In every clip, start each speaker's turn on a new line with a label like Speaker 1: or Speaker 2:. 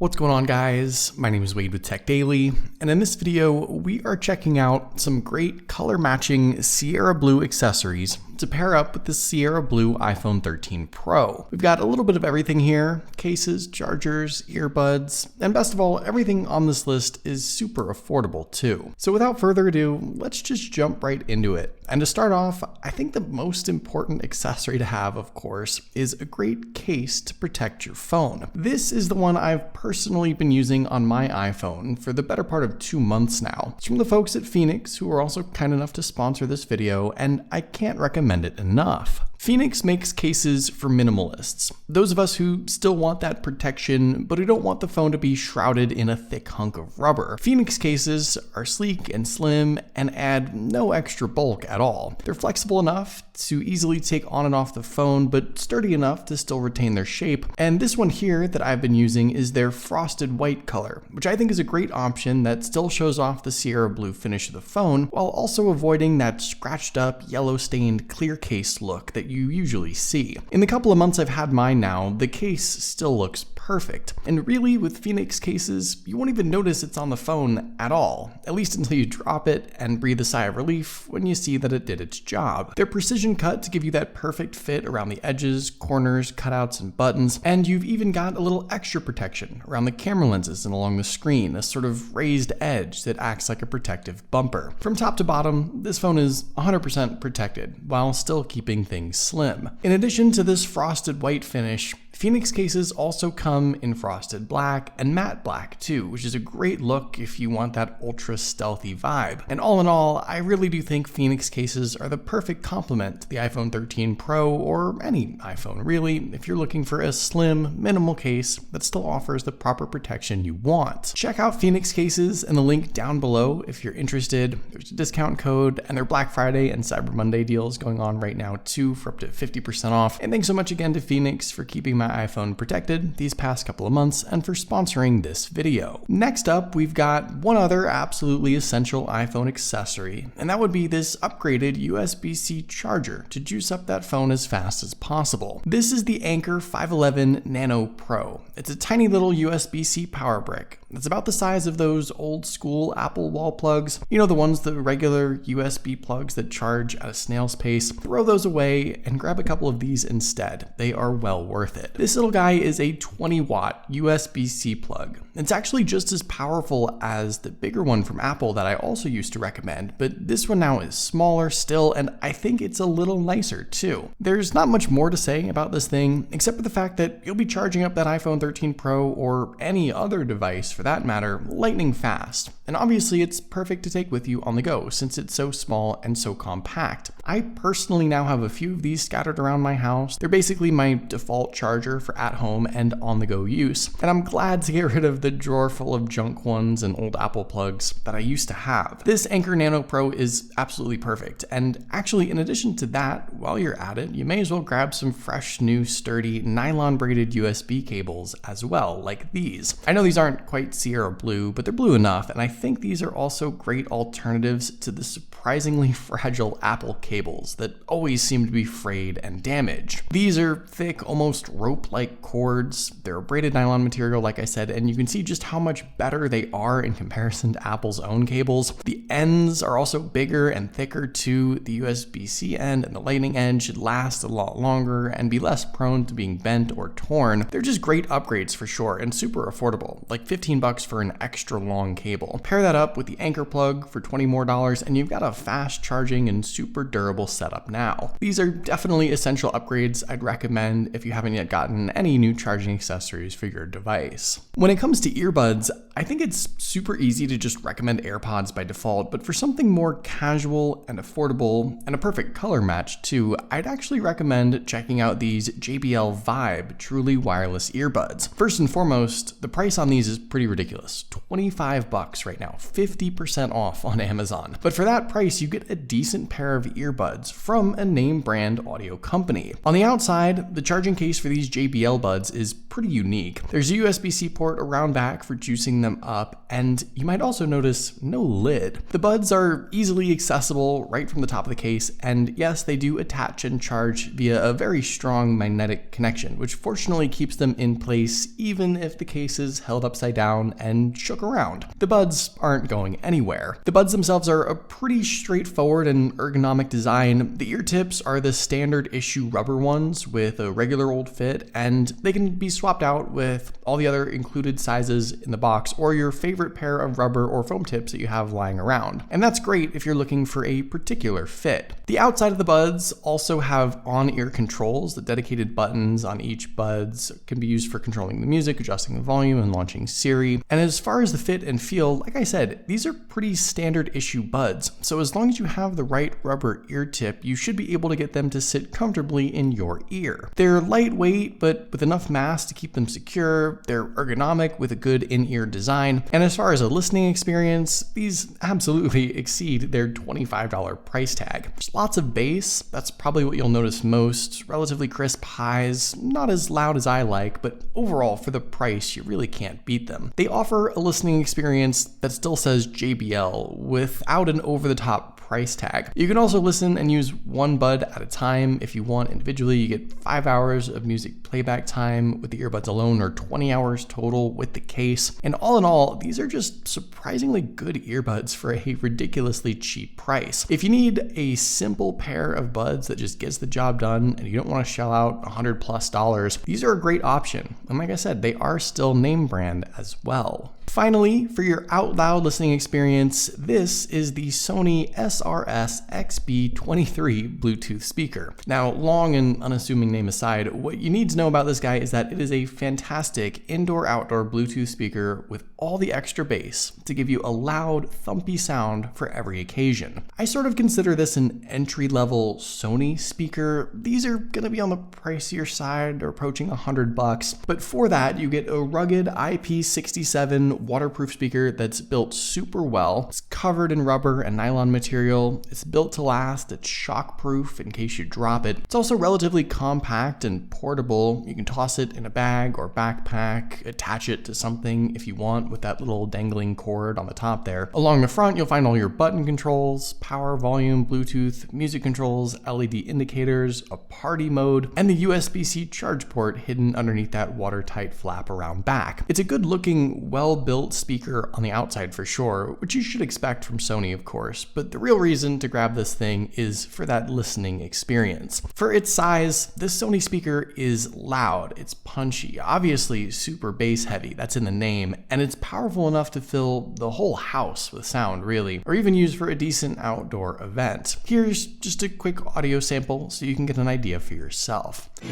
Speaker 1: What's going on, guys? My name is Wade with TechDaily, and in this video, we are checking out some great color matching Sierra Blue accessories to pair up with the Sierra Blue iPhone 13 Pro. We've got a little bit of everything here: cases, chargers, earbuds, and best of all, everything on this list is super affordable too. So without further ado, let's just jump right into it. And to start off, I think the most important accessory to have, of course, is a great case to protect your phone. This is the one I've personally been using on my iPhone for the better part of 2 months now. It's from the folks at PHNX, who are also kind enough to sponsor this video, and I can't recommend it enough. PHNX makes cases for minimalists, those of us who still want that protection, but who don't want the phone to be shrouded in a thick hunk of rubber. PHNX cases are sleek and slim and add no extra bulk at all. They're flexible enough to easily take on and off the phone, but sturdy enough to still retain their shape. And this one here that I've been using is their frosted white color, which I think is a great option that still shows off the Sierra Blue finish of the phone, while also avoiding that scratched up, yellow stained clear case look that you usually see. In the couple of months I've had mine now, the case still looks perfect. And really, with PHNX cases, you won't even notice it's on the phone at all, at least until you drop it and breathe a sigh of relief when you see that it did its job. They're precision cut to give you that perfect fit around the edges, corners, cutouts, and buttons, and you've even got a little extra protection around the camera lenses and along the screen, a sort of raised edge that acts like a protective bumper. From top to bottom, this phone is 100% protected, while still keeping things slim. In addition to this frosted white finish, PHNX cases also come in frosted black and matte black too, which is a great look if you want that ultra stealthy vibe. And all in all, I really do think PHNX cases are the perfect complement to the iPhone 13 Pro, or any iPhone really, if you're looking for a slim, minimal case that still offers the proper protection you want. Check out PHNX cases in the link down below if you're interested. There's a discount code, and their Black Friday and Cyber Monday deals going on right now too for up to 50% off. And thanks so much again to PHNX for keeping my iPhone protected these past couple of months and for sponsoring this video. Next up, we've got one other absolutely essential iPhone accessory, and that would be this upgraded USB-C charger to juice up that phone as fast as possible. This is the Anker 511 Nano Pro. It's a tiny little USB-C power brick. It's about the size of those old school Apple wall plugs. You know, the ones, the regular USB plugs that charge at a snail's pace. Throw those away and grab a couple of these instead. They are well worth it. This little guy is a 20-watt USB-C plug. It's actually just as powerful as the bigger one from Apple that I also used to recommend, but this one now is smaller still, and I think it's a little nicer too. There's not much more to say about this thing, except for the fact that you'll be charging up that iPhone 13 Pro, or any other device for that matter, lightning fast. And obviously it's perfect to take with you on the go since it's so small and so compact. I personally now have a few of these scattered around my house. They're basically my default charger for at-home and on-the-go use, and I'm glad to get rid of the drawer full of junk ones and old Apple plugs that I used to have. This Anker Nano Pro is absolutely perfect, and actually, in addition to that, while you're at it, you may as well grab some fresh, new, sturdy, nylon-braided USB cables as well, like these. I know these aren't quite Sierra Blue, but they're blue enough, and I think these are also great alternatives to the surprisingly fragile Apple cables that always seem to be frayed and damaged. These are thick, almost rope-like cords. They're a braided nylon material, like I said, and you can see just how much better they are in comparison to Apple's own cables. The ends are also bigger and thicker too. The USB-C end and the lightning end should last a lot longer and be less prone to being bent or torn. They're just great upgrades for sure, and super affordable, like $15 for an extra long cable. Pair that up with the Anker plug for $20 more, and you've got a fast charging and super durable setup now. These are definitely essential upgrades I'd recommend if you haven't yet gotten any new charging accessories for your device. When it comes to earbuds, I think it's super easy to just recommend AirPods by default, but for something more casual and affordable and a perfect color match too, I'd actually recommend checking out these JBL Vibe truly wireless earbuds. First and foremost, the price on these is pretty ridiculous. $25 right now, 50% off on Amazon. But for that price, you get a decent pair of earbuds earbuds from a name brand audio company. On the outside, the charging case for these JBL buds is pretty unique. There's a USB-C port around back for juicing them up, and you might also notice no lid. The buds are easily accessible right from the top of the case, and yes, they do attach and charge via a very strong magnetic connection, which fortunately keeps them in place even if the case is held upside down and shook around. The buds aren't going anywhere. The buds themselves are a pretty straightforward and ergonomic design. The ear tips are the standard issue rubber ones with a regular old fit, and they can be swapped out with all the other included sizes in the box or your favorite pair of rubber or foam tips that you have lying around. And that's great if you're looking for a particular fit. The outside of the buds also have on-ear controls. The dedicated buttons on each buds can be used for controlling the music, adjusting the volume, and launching Siri. And as far as the fit and feel, like I said, these are pretty standard issue buds. So as long as you have the right rubber ear tip, you should be able to get them to sit comfortably in your ear. They're lightweight, but with enough mass to keep them secure. They're ergonomic with a good in-ear design. And as far as a listening experience, these absolutely exceed their $25 price tag. There's lots of bass. That's probably what you'll notice most. Relatively crisp highs, not as loud as I like, but overall for the price, you really can't beat them. They offer a listening experience that still says JBL without an over-the-top price tag. You can also listen and use one bud at a time if you want individually. You get 5 hours of music playback time with the earbuds alone, or 20 hours total with the case. And all in all, these are just surprisingly good earbuds for a ridiculously cheap price. If you need a simple pair of buds that just gets the job done and you don't want to shell out $100+, these are a great option. And like I said, they are still name brand as well. Finally, for your out loud listening experience, this is the Sony SRS XB23 Bluetooth speaker. Now, long and unassuming name aside, what you need to know about this guy is that it is a fantastic indoor-outdoor Bluetooth speaker with all the extra bass to give you a loud, thumpy sound for every occasion. I sort of consider this an entry-level Sony speaker. These are going to be on the pricier side, they're approaching $100, but for that, you get a rugged IP67 waterproof speaker that's built super well. It's covered in rubber and nylon material. It's built to last. It's shockproof in case you drop it. It's also relatively compact and portable. You can toss it in a bag or backpack, attach it to something if you want with that little dangling cord on the top there. Along the front, you'll find all your button controls, power, volume, Bluetooth, music controls, LED indicators, a party mode, and the USB-C charge port hidden underneath that watertight flap around back. It's a good looking, well-built speaker on the outside for sure, which you should expect from Sony, of course, but the real reason to grab this thing is for that listening experience. For its size, this Sony speaker is loud, it's punchy, obviously super bass heavy, that's in the name, and it's powerful enough to fill the whole house with sound, really, or even used for a decent outdoor event. Here's just a quick audio sample so you can get an idea for yourself.
Speaker 2: I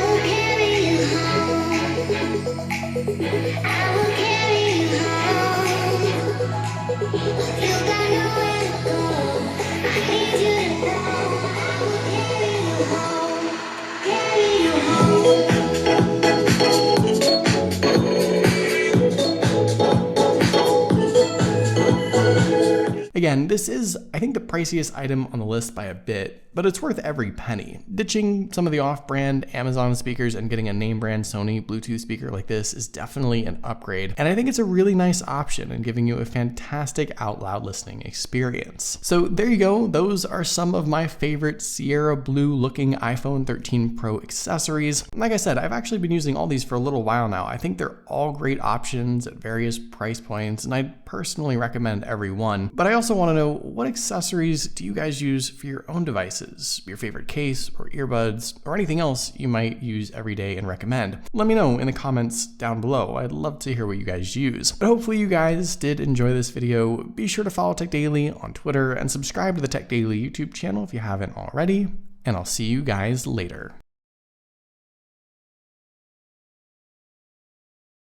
Speaker 2: will carry you home. I will carry you home. You got nowhere to go. I need you to know. I will carry you home. Carry you
Speaker 1: Again, this is, I think, the priciest item on the list by a bit, but it's worth every penny. Ditching some of the off-brand Amazon speakers and getting a name brand Sony Bluetooth speaker like this is definitely an upgrade, and I think it's a really nice option in giving you a fantastic out loud listening experience. So there you go, those are some of my favorite Sierra Blue looking iPhone 13 Pro accessories. Like I said, I've actually been using all these for a little while now. I think they're all great options at various price points, and I'd personally recommend every one. But I also want to know, what accessories do you guys use for your own devices? Your favorite case or earbuds or anything else you might use every day and recommend? Let me know in the comments down below. I'd love to hear what you guys use. But hopefully you guys did enjoy this video. Be sure to follow TechDaily on Twitter and subscribe to the TechDaily YouTube channel if you haven't already. And I'll see you guys later.